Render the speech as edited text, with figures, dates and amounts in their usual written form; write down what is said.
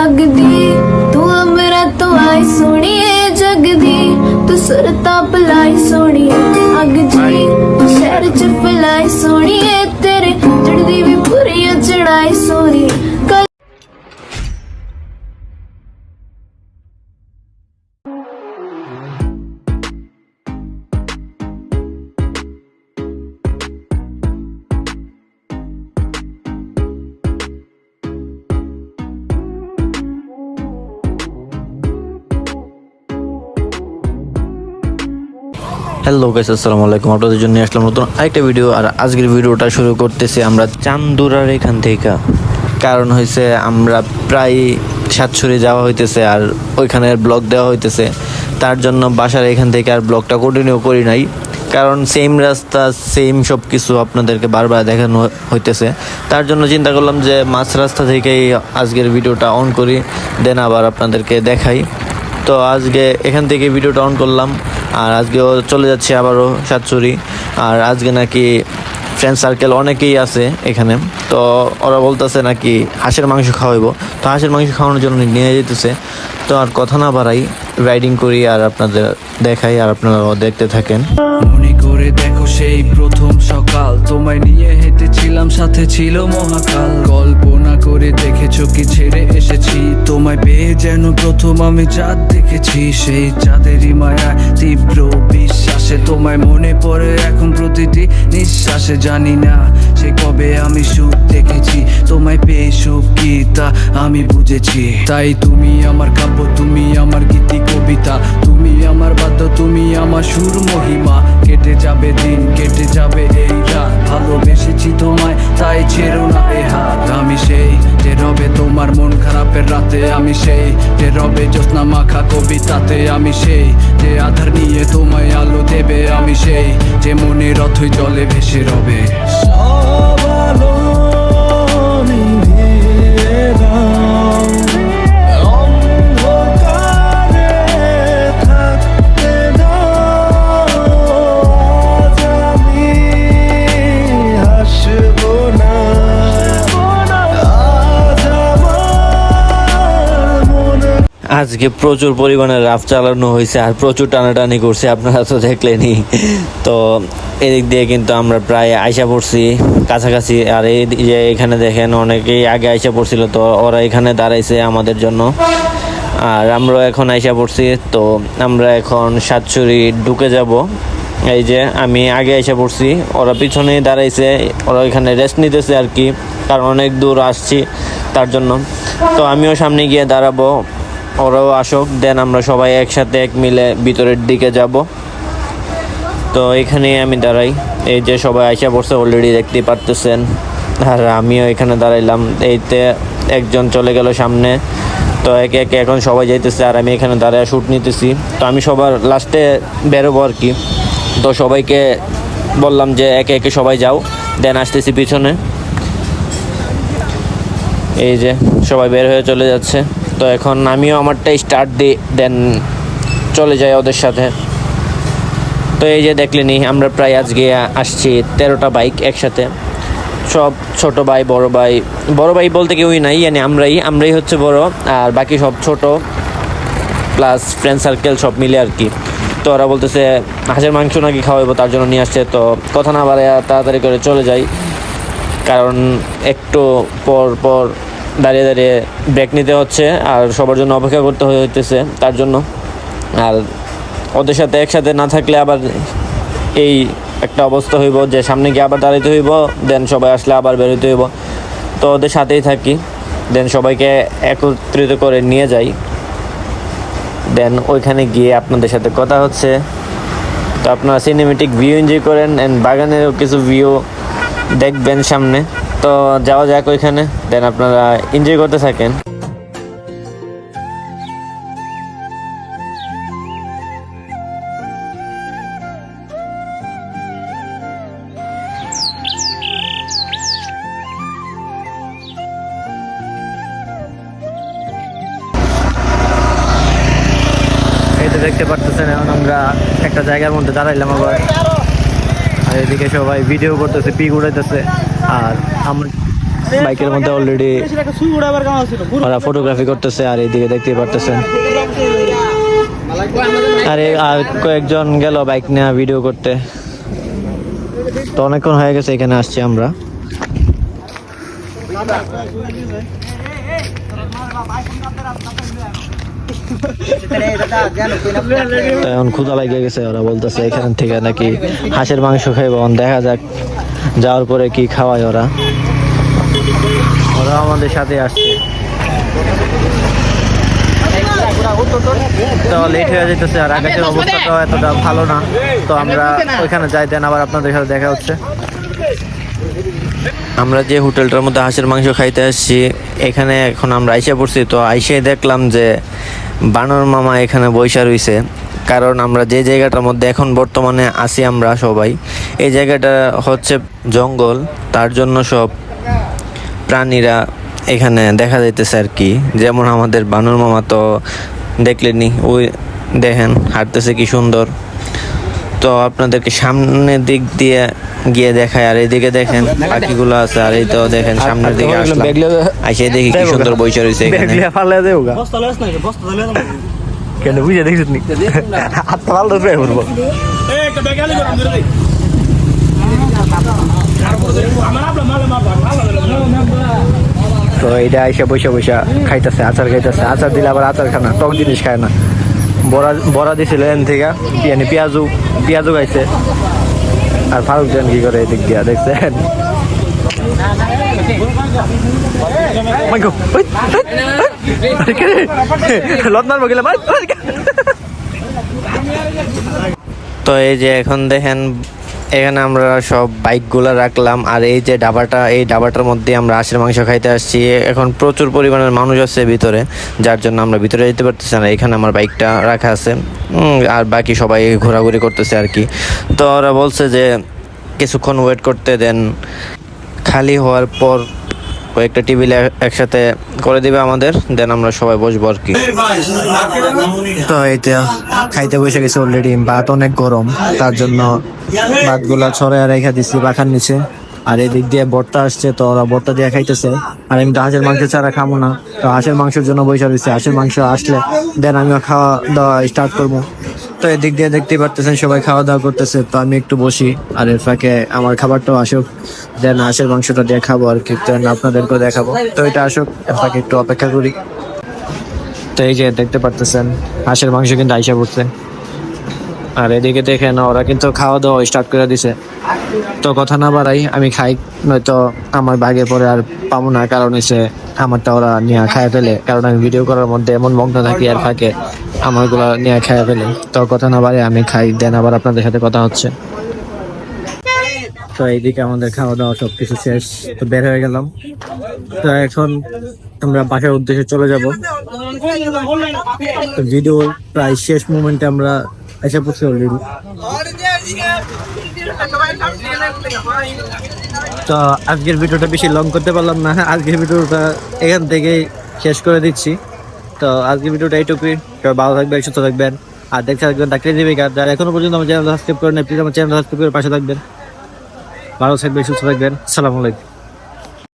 लगदी तू मेरा तो आई सोनिए जगदी तू सुरता पलाई सोनिए अग जी तू शहर च फलाई सोनिए तेरे चढ़दी भी पूरी चढ़ाई सोनी হ্যালো গাইস, আসসালামু আলাইকুম। আপনাদের জন্য আসলাম নতুন আরেকটা ভিডিও। আর আজকের ভিডিওটা শুরু করতেছি আমরা চান্দুরার এখান থেকে। কারণ হয়েছে আমরা প্রায় সাতছড়ি যাওয়া হইতেছে আর ওইখানের ব্লগ দেওয়া হইতেছে, তার জন্য বাসার এখান থেকে আর ব্লগটা কন্টিনিউ করি নাই। কারণ সেম রাস্তা সেম সব কিছু আপনাদেরকে বারবার দেখানো হইতেছে, তার জন্য চিন্তা করলাম যে মাঝ রাস্তা থেকেই আজকের ভিডিওটা অন করি, দেন আবার আপনাদেরকে দেখাই। তো আজকে এখান থেকে ভিডিওটা অন করলাম। আর আজকেও চলে যাচ্ছে আবারও সাতছড়ি। আর আজকে নাকি ফ্রেন্ড সার্কেল অনেকেই আছে এখানে, তো ওরা বলতেছে নাকি হাঁসের মাংস খাওয়াইব। তো হাঁসের মাংস খাওয়ানোর জন্য নিয়ে যেতেছে। তো আর কথা না বাড়াই, রাইডিং করি আর আপনাদের দেখাই, আর আপনারাও দেখতে থাকেন। মনে করে দেখো সেই প্রথম সকাল, তোমায় নিয়ে হেঁটেছিলাম, সাথে ছিল মহাকাল। কল্পনা করে দেখেছো কি ছেড়ে এসেছি, তোমায় পেয়ে যেন প্রথম আমি চাঁদ দেখেছি। সেই চাঁদেরই মায়া তীব্র বিশ্বাসে তোমায় মনে পড়ে এখন প্রতিটি নিঃশ্বাসে। জানি না সে কবে আমি সুখ দেখেছি, তোমায় পেয়ে সুখ কি তা আমি বুঝেছি। তাই তুমি আমার কাব্য, তুমি আমার গীতি কবিতা, তুমি আমার বাদ্য, তুমি আমার সুর মহিমা। কেটে যাবে দিন, কেটে যাবে এই রাত, ভালোবেসেছি তোমায় তাই ছেড়ো না এ হাত। আমি সেই যে রবে তোমার মন খারাপের রাতে, আমি সেই যে রবে জ্যোৎস্না মাখা কবিতাতে, আমি সেই যে আধার নিয়ে তোমায় আলো দেবে, আমি সেই যে মনের রথই জলে ভেসে রবে। সব আলো নিভিয়ে দাও, অন্ধকারে থাকতে দাও, আজ আমি হাসবো না, আজ আমার মনে। আজকে প্রচুর পরিমাণে রাফ চালানো হয়েছে আর প্রচুর টানাটানি করছে, আপনারা তো দেখলেনই। তো এদিক দিয়ে কিন্তু আমরা প্রায় আইসা পড়ছি কাছাকাছি। আর এই যে এখানে দেখেন অনেকেই আগে আইসা পড়ছিল, তো ওরা এখানে দাঁড়াইছে আমাদের জন্য। আর আমরাও এখন আইসা পড়ছি। তো আমরা এখন সাতছড়ি ঢুকে যাব। এই যে আমি আগে আইসা পড়ছি, ওরা পিছনেই দাঁড়াইছে, ওরা এখানে রেস্ট নিতেছে আর কি, কারণ অনেক দূর আসছি তার জন্য। তো আমিও সামনে গিয়ে দাঁড়াবো, ওরাও আসুক, দেন আমরা সবাই একসাথে এক মিলে ভিতরের দিকে যাব। তো এখানেই আমি দাঁড়াই। এই যে সবাই আইসা পড়ছে অলরেডি, দেখতেই পারতেছেন। আর আমিও এখানে দাঁড়াইলাম। এইতে একজন চলে গেল সামনে। তো একে একে এখন সবাই যাইতেছে আর আমি এখানে দাঁড়ায় শ্যুট নিতেছি। তো আমি সবার লাস্টে বেরোবো আর কি। তো সবাইকে বললাম যে একে একে সবাই যাও, দেন আসতেছি পিছনে। এই যে সবাই বের হয়ে চলে যাচ্ছে। তো এখন আমিও আমারটাই স্টার্ট দিই, দেন চলে যাই ওদের সাথে। তো এই যে দেখলেনি আমরা প্রায় আজকে আসছি 13টা বাইক একসাথে, সব ছোট ভাই বড় ভাই। বড় ভাই বলতে কেউই নাই, মানে আমরাই হচ্ছে বড়, আর বাকি সব ছোট প্লাস ফ্রেন্ড সার্কেল সব মিলে আর কি। তো ওরা বলতেছে হাঁসের মাংস নাকি খাওয়াবো, তার জন্য নিয়ে আসছে। তো কথা না বাড়ায় তাড়াতাড়ি করে চলে যাই, কারণ একটু পর পর দাঁড়িয়ে দাঁড়িয়ে ব্রেক নিতে হচ্ছে আর সবার জন্য অপেক্ষা করতে হইতেছে তার জন্য। আর ওদের সাথে একসাথে না থাকলে আবার এই একটা অবস্থা হইব যে সামনে গিয়ে আবার দাঁড়াইতে হইব, দেন সবাই আসলে আবার বেরোতে হইব। তো ওদের সাথেই থাকি, দেন সবাইকে একত্রিত করে নিয়ে যাই, দেন ওইখানে গিয়ে আপনাদের সাথে কথা হচ্ছে। তো আপনারা সিনেমেটিক ভিউ এনজয় করেন, অ্যান্ড বাগানেরও কিছু ভিউ দেখবেন সামনে। তো যাওয়া যাক ওইখানে, দেন আপনারা এনজয় করতে থাকেন। দেখতে পারতেছেন এখন আমরা একটা জায়গার মধ্যে দাঁড়াইলাম আবার, আর এদিকে সবাই ভিডিও করতেছে, পিক উড়াইতেছে। আর আমরা বাইকের মধ্যে অলরেডি ওরা ফটোগ্রাফি করতেছে, আর এইদিকে দেখতেই পারতেছেন আর কয়েকজন গেল বাইক নিয়ে ভিডিও করতে। তো অনেকক্ষণ হয়ে গেছে এখানে আসছি আমরা। তো এখন ক্ষুধা লাগে গেছে, ওরা বলতেছে এখান থেকে নাকি হাঁসের মাংস খাইব। দেখা যাক যাওয়ার পরে কি খাওয়ায় ওরা। ওরা আমাদের সাথে আসছে। তো লেট হয়ে যেতেছে আর আকাশের অবস্থাটাও এতটা ভালো না। তো আমরা ওইখানে যাই, দেন আবার আপনাদের সাথে দেখা হচ্ছে। আমরা যে হোটেলটার মধ্যে হাঁসের মাংস খাইতে আসছি এখানে এখন আমরা আইসা পড়ছি। তো আইসে দেখলাম যে বানর মামা এখানে বইসা রইছে, কারণ আমরা যে জায়গাটার মধ্যে এখন বর্তমানে আছি আমরা সবাই, এই জায়গাটা হচ্ছে জঙ্গল, তার জন্য সব প্রাণীরা এখানে দেখা যাইতেছে আর কি। যেমন আমাদের বানর মামা তো দেখলেনি, ওই দেখেন হাঁটতেছে কি সুন্দর। তো আপনাদেরকে সামনের দিক দিয়ে গিয়ে দেখায়, আর এইদিকে দেখেন পাখিগুলো আছে, আর এই তো দেখেন সামনের দিকে আসলাম, আইসে দেখি কি সুন্দর বইসা রয়েছে এখানে। কেন বুঝে দেখিস নি হাতটা ভালো ধরে পড়বো। তো এইটা আইসা বৈশা বৈশা খাইতেছে, আচার খাইতেছে। আচার দিলে আবার আচার খায় না, টক জিনিস খায় না। বড়া বড়া দিছিল এন থেকে, পেঁয়াজও খাইছে। আর ফারুক জান কি করে এদিক দিয়া দেখছেন। তো এই যে এখন দেখেন এখানে আমরা সব বাইকগুলো রাখলাম, আর এই যে ডাবাটা, এই ডাবাটার মধ্যে আমরা হাঁসের মাংস খাইতে আসছি। এখন প্রচুর পরিমাণের মানুষ আছে ভিতরে, যার জন্য আমরা ভিতরে যেতে পারতেছি না। এখানে আমার বাইকটা রাখা আছে, আর বাকি সবাই ঘোরাঘুরি করতেছে আর কি। তো ওরা বলছে যে কিছুক্ষণ ওয়েট করতে, দেন খালি হওয়ার পর কয়েকটা টেবিল একসাথে করে দিবে আমাদের, দেন আমরা সবাই বসবো আর কি। তো এইটা খাইতে বসে গেছে অলরেডি। ভাত অনেক গরম, তার জন্য ভাতগুলা ছড়াইয়া রেখে দিচ্ছি পাখার নিচে। আর এদিক দিয়ে ভর্তা আসছে, তো ওরা ভর্তা দিয়ে খাইতেছে। আর আমি তো হাঁসের মাংস ছাড়া খাবো না, তো হাঁসের মাংসের জন্য বসে রয়েছে। হাঁসের মাংস আসলে দেন আমিও খাওয়া দাওয়া স্টার্ট করবো। তো এদিক দিয়ে দেখতেই পারতেছেন সবাই খাওয়া দাওয়া করতেছে, তো আমি একটু বসি, আর এর ফাঁকে আমার খাবারটাও আসুক, দেন হাঁসের মাংসটা দিয়ে খাবো আর কি, দেন আপনাদেরকেও দেখাবো। তো এটা আসুক, এর ফাঁকে একটু অপেক্ষা করি। তো এই যে দেখতে পারতেছেন হাঁসের মাংস কিন্তু আইসা পড়ছে, আর এদিকে দেখেন ওরা কিন্তু খাওয়া দাওয়া স্টার্ট করে দিছে। তো কথা না বাড়াই আমি খাই, নয়তো আমার ভাগে পরে আর পাবো না, কারণ হচ্ছে আমারটা ওরা নিয়ে খায় ফেলে, কারণ আমি ভিডিও করার মধ্যে এমন মগ্ন থাকি আর ফাঁকে আমারগুলো নিয়ে খায় ফেলে। তো কথা না বাড়াই আমি খাই, দেন আবার আপনাদের সাথে কথা হচ্ছে। তো এইদিকে আমাদের খাওয়া দাওয়া সবকিছু শেষ, তো বের হয়ে গেলাম। তো এখন আমরা বাসার উদ্দেশ্যে চলে যাব। তো ভিডিওর প্রায় শেষ মোমেন্টে আমরা এসে পড়ছি অলরেডি। তো আজকের ভিডিওটা বেশি লং করতে পারলাম না, আজকের ভিডিওটা এখান থেকে শেষ করে দিচ্ছি। তো আজকের ভিডিওটা এইটুকুই। সবাই ভালো থাকবেন, সুস্থ থাকবেন, আর দেখতে থাকবেন ডাক্তার জীবিকা। যারা এখনো পর্যন্ত আমার চ্যানেল সাবস্ক্রাইব করেন, প্লিজ আমার চ্যানেল সাবস্ক্রাইব করে পাশে থাকবেন। ভালো থাকবেন, সুস্থ থাকবেন। আসসালামু আলাইকুম।